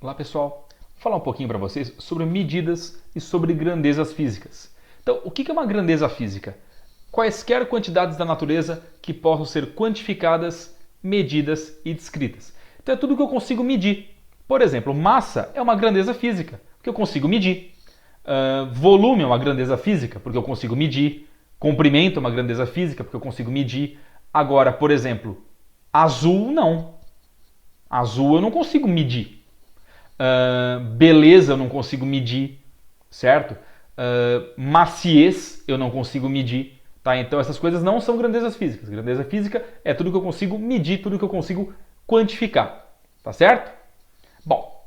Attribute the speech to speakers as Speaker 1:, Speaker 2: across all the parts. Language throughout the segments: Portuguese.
Speaker 1: Olá pessoal, vou falar um pouquinho para vocês sobre medidas e sobre grandezas físicas. Então, o que é uma grandeza física? Quaisquer quantidades da natureza que possam ser quantificadas, medidas e descritas. Então é tudo que eu consigo medir. Por exemplo, massa é uma grandeza física, porque eu consigo medir. Volume é uma grandeza física, porque eu consigo medir. Comprimento é uma grandeza física, porque eu consigo medir. Agora, por exemplo, azul não. Azul eu não consigo medir. Beleza eu não consigo medir, certo? Maciez eu não consigo medir, tá? Então essas coisas não são grandezas físicas. Grandeza física é tudo que eu consigo medir, tudo que eu consigo quantificar, tá certo? Bom,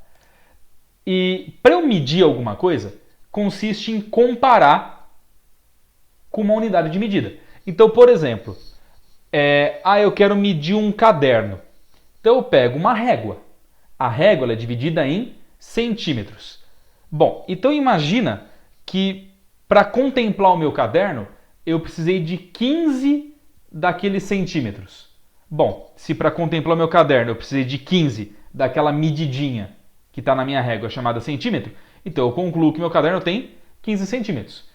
Speaker 1: e para eu medir alguma coisa, consiste em comparar com uma unidade de medida. Então, por exemplo, eu quero medir um caderno. Então eu pego uma régua. A régua é dividida em centímetros. Bom, então imagina que para contemplar o meu caderno, eu precisei de 15 daqueles centímetros. Bom, se para contemplar o meu caderno eu precisei de 15 daquela medidinha que está na minha régua chamada centímetro, então eu concluo que meu caderno tem 15 centímetros.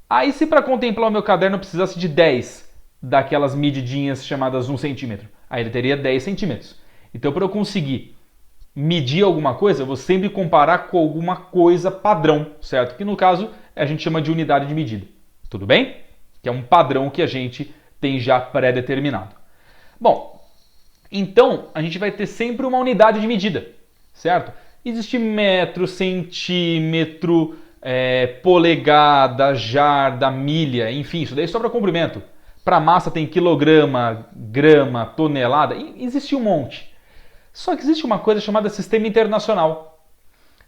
Speaker 1: Aí se para contemplar o meu caderno eu precisasse de 10 daquelas medidinhas chamadas 1 centímetro, aí ele teria 10 centímetros. Então para eu conseguir medir alguma coisa, eu vou sempre comparar com alguma coisa padrão, certo? Que no caso a gente chama de unidade de medida. Tudo bem? Que é um padrão que a gente tem já pré-determinado. Bom, então a gente vai ter sempre uma unidade de medida, certo? Existe metro, centímetro, polegada, jarda, milha, enfim, isso daí é só para comprimento. Para massa tem quilograma, grama, tonelada, existe um monte. Só que existe uma coisa chamada Sistema Internacional.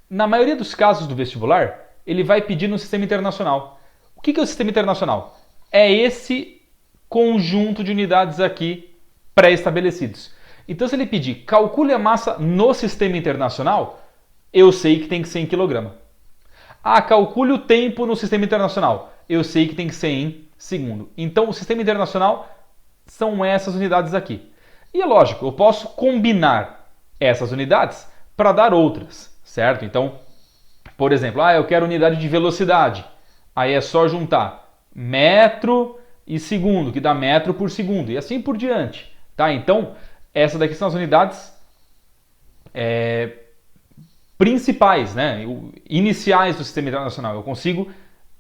Speaker 1: Na maioria dos casos do vestibular, ele vai pedir no Sistema Internacional. O que é o Sistema Internacional? É esse conjunto de unidades aqui pré-estabelecidos. Então, se ele pedir calcule a massa no Sistema Internacional, eu sei que tem que ser em quilograma. Calcule o tempo no Sistema Internacional. Eu sei que tem que ser em segundo. Então, o Sistema Internacional são essas unidades aqui. E é lógico, eu posso combinar essas unidades para dar outras, certo? Então, por exemplo, eu quero unidade de velocidade. Aí é só juntar metro e segundo, que dá metro por segundo, e assim por diante. Tá? Então, essas daqui são as unidades principais, né? Iniciais do Sistema Internacional. Eu consigo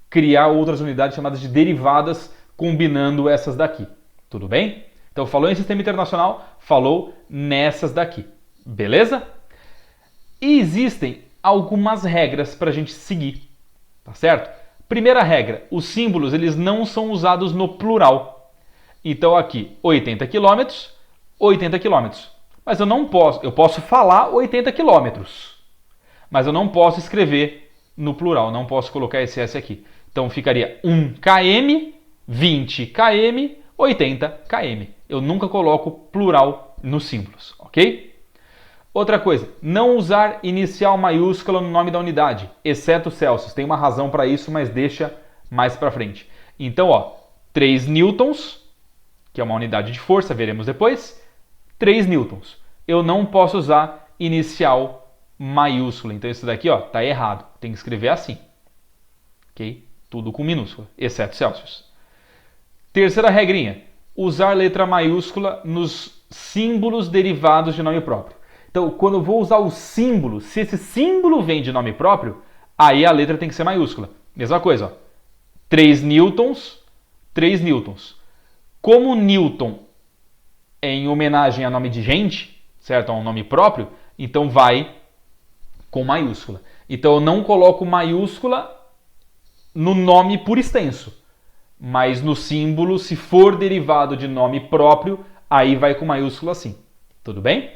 Speaker 1: criar outras unidades chamadas de derivadas combinando essas daqui. Tudo bem? Então, falou em Sistema Internacional, falou nessas daqui. Beleza? E existem algumas regras para a gente seguir. Tá certo? Primeira regra, os símbolos eles não são usados no plural. Então, aqui, 80 km, 80 km. Mas eu posso falar 80 km. Mas eu não posso escrever no plural, não posso colocar esse S aqui. Então, ficaria 1 km, 20 km, 80 km. Eu nunca coloco plural nos símbolos, ok? Outra coisa, não usar inicial maiúscula no nome da unidade, exceto Celsius. Tem uma razão para isso, mas deixa mais para frente. Então, 3 newtons, que é uma unidade de força, veremos depois, 3 newtons. Eu não posso usar inicial maiúscula. Então, isso daqui está errado. Tem que escrever assim, ok? Tudo com minúscula, exceto Celsius. Terceira regrinha, usar letra maiúscula nos símbolos derivados de nome próprio. Então, quando eu vou usar o símbolo, se esse símbolo vem de nome próprio, aí a letra tem que ser maiúscula. Mesma coisa, 3 newtons, 3 newtons. Como Newton é em homenagem a nome de gente, certo? A um nome próprio, então vai com maiúscula. Então, eu não coloco maiúscula no nome por extenso. Mas no símbolo, se for derivado de nome próprio, aí vai com maiúscula sim. Tudo bem?